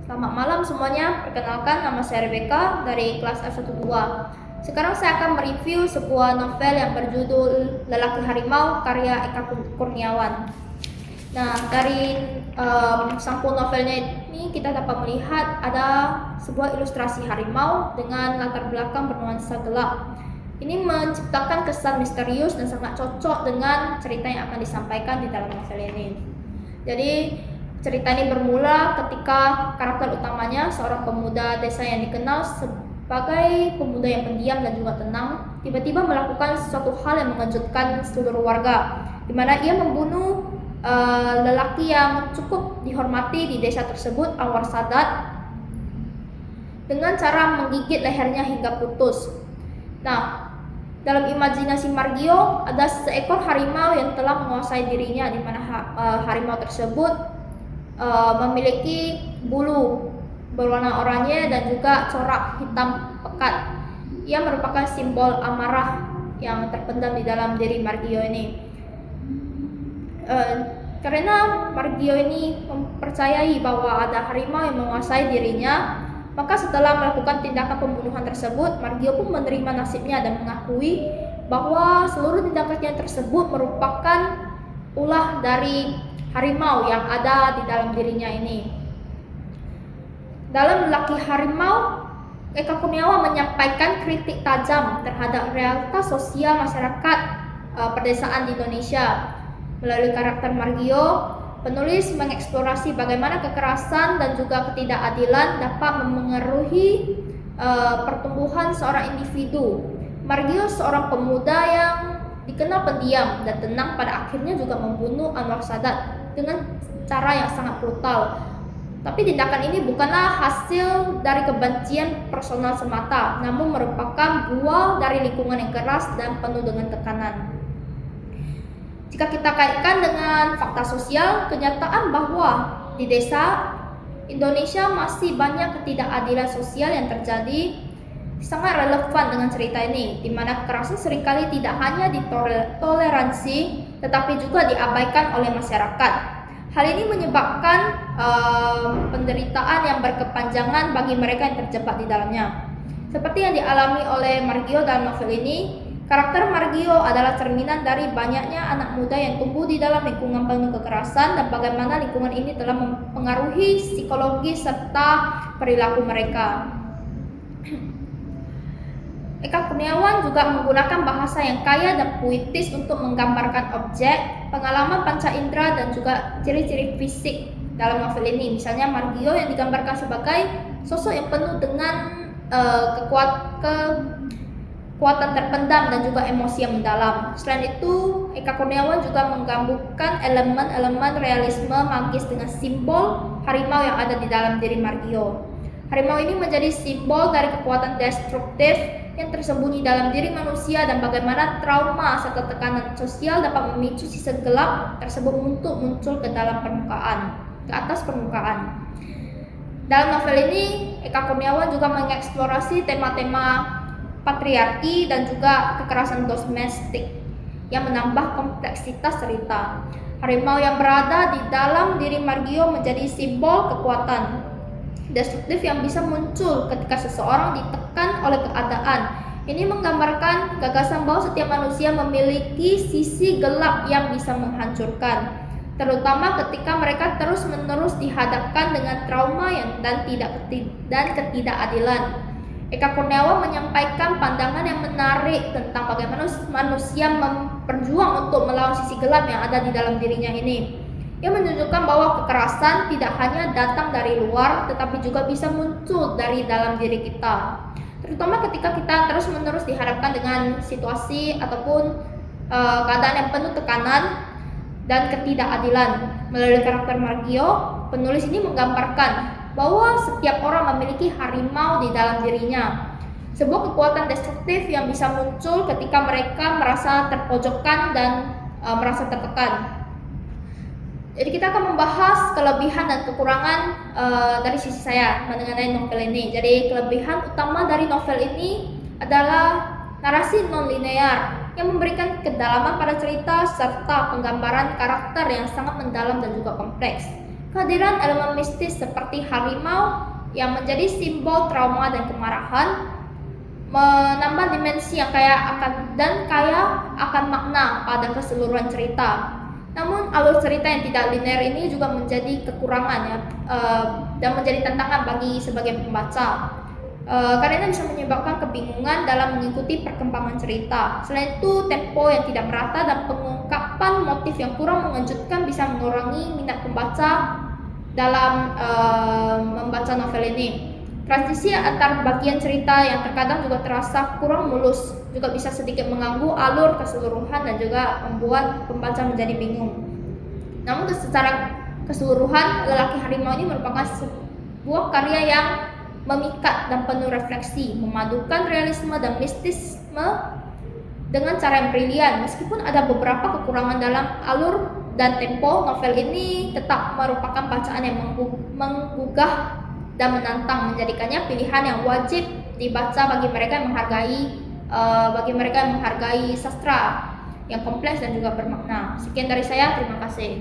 Selamat malam semuanya, perkenalkan nama saya Rebecca dari kelas F12. Sekarang saya akan mereview sebuah novel yang berjudul Lelaki Harimau karya Eka Kurniawan. Nah, dari sampul novelnya ini kita dapat melihat ada sebuah ilustrasi harimau dengan latar belakang bernuansa gelap. Ini menciptakan kesan misterius dan sangat cocok dengan cerita yang akan disampaikan di dalam novel ini. Jadi cerita ini bermula ketika karakter utamanya, seorang pemuda desa yang dikenal sebagai pemuda yang pendiam dan juga tenang, tiba-tiba melakukan sesuatu hal yang mengejutkan seluruh warga, di mana ia membunuh lelaki yang cukup dihormati di desa tersebut, Anwar Sadat, dengan cara menggigit lehernya hingga putus. Nah, dalam imajinasi Margio ada seekor harimau yang telah menguasai dirinya, di mana harimau tersebut memiliki bulu berwarna oranye dan juga corak hitam pekat. Ia merupakan simbol amarah yang terpendam di dalam diri Margio ini. Karena Margio ini mempercayai bahwa ada harimau yang menguasai dirinya, maka setelah melakukan tindakan pembunuhan tersebut, Margio pun menerima nasibnya dan mengakui bahwa seluruh tindakannya tersebut merupakan ulah dari harimau yang ada di dalam dirinya ini. Dalam Lelaki Harimau, Eka Kurniawan menyampaikan kritik tajam terhadap realitas sosial masyarakat pedesaan di Indonesia. Melalui karakter Margio, penulis mengeksplorasi bagaimana kekerasan dan juga ketidakadilan dapat memengaruhi pertumbuhan seorang individu. Margio seorang pemuda yang dikenal pendiam dan tenang, pada akhirnya juga membunuh Anwar Sadat dengan cara yang sangat brutal. Tapi tindakan ini bukanlah hasil dari kebencian personal semata, namun merupakan buah dari lingkungan yang keras dan penuh dengan tekanan. Jika kita kaitkan dengan fakta sosial, kenyataan bahwa di desa Indonesia masih banyak ketidakadilan sosial yang terjadi sangat relevan dengan cerita ini, di mana kekerasan seringkali tidak hanya ditoleransi tetapi juga diabaikan oleh masyarakat. Hal ini menyebabkan penderitaan yang berkepanjangan bagi mereka yang terjebak di dalamnya. Seperti yang dialami oleh Margio dalam novel ini, karakter Margio adalah cerminan dari banyaknya anak muda yang tumbuh di dalam lingkungan penuh kekerasan dan bagaimana lingkungan ini telah mempengaruhi psikologi serta perilaku mereka. Eka Kurniawan juga menggunakan bahasa yang kaya dan puitis untuk menggambarkan objek, pengalaman panca indera dan juga ciri-ciri fisik dalam novel ini. Misalnya Margio yang digambarkan sebagai sosok yang penuh dengan kekuatan terpendam dan juga emosi yang mendalam. Selain itu, Eka Kurniawan juga menggabungkan elemen-elemen realisme magis dengan simbol harimau yang ada di dalam diri Margio. Harimau ini menjadi simbol dari kekuatan destruktif yang tersembunyi dalam diri manusia dan bagaimana trauma serta tekanan sosial dapat memicu sisi gelap tersebut untuk muncul ke atas permukaan. Dalam novel ini, Eka Kurniawan juga mengeksplorasi tema-tema patriarki dan juga kekerasan domestik yang menambah kompleksitas cerita. Harimau yang berada di dalam diri Margio menjadi simbol kekuatan destruktif yang bisa muncul ketika seseorang ditekan oleh keadaan. Ini menggambarkan gagasan bahwa setiap manusia memiliki sisi gelap yang bisa menghancurkan, terutama ketika mereka terus-menerus dihadapkan dengan trauma dan ketidakadilan. Eka Kurniawan menyampaikan pandangan yang menarik tentang bagaimana manusia berjuang untuk melawan sisi gelap yang ada di dalam dirinya ini. Ia menunjukkan bahwa kekerasan tidak hanya datang dari luar, tetapi juga bisa muncul dari dalam diri kita. Terutama ketika kita terus-menerus dihadapkan dengan situasi ataupun keadaan yang penuh tekanan dan ketidakadilan. Melalui karakter Margio, penulis ini menggambarkan bahwa setiap orang memiliki harimau di dalam dirinya. Sebuah kekuatan destruktif yang bisa muncul ketika mereka merasa terpojokkan dan merasa tertekan. Jadi kita akan membahas kelebihan dan kekurangan dari sisi saya mengenai novel ini. Jadi kelebihan utama dari novel ini adalah narasi non-linear yang memberikan kedalaman pada cerita serta penggambaran karakter yang sangat mendalam dan juga kompleks. Kehadiran elemen mistis seperti harimau yang menjadi simbol trauma dan kemarahan menambah dimensi yang kaya akan makna pada keseluruhan cerita. Namun alur cerita yang tidak linear ini juga menjadi kekurangan ya, dan menjadi tantangan bagi sebagian pembaca. Karena bisa menyebabkan kebingungan dalam mengikuti perkembangan cerita. Selain itu, tempo yang tidak merata dan pengungkapan motif yang kurang mengejutkan bisa mengurangi minat pembaca dalam membaca novel ini. Transisi antar bagian cerita yang terkadang juga terasa kurang mulus juga bisa sedikit mengganggu alur keseluruhan dan juga membuat pembaca menjadi bingung. Namun secara keseluruhan, Lelaki Harimau ini merupakan sebuah karya yang memikat dan penuh refleksi, memadukan realisme dan mistisme dengan cara yang brilian. Meskipun ada beberapa kekurangan dalam alur dan tempo, novel ini tetap merupakan bacaan yang menggugah dan menantang, menjadikannya pilihan yang wajib dibaca bagi mereka yang menghargai sastra yang kompleks dan juga bermakna. Sekian dari saya, terima kasih.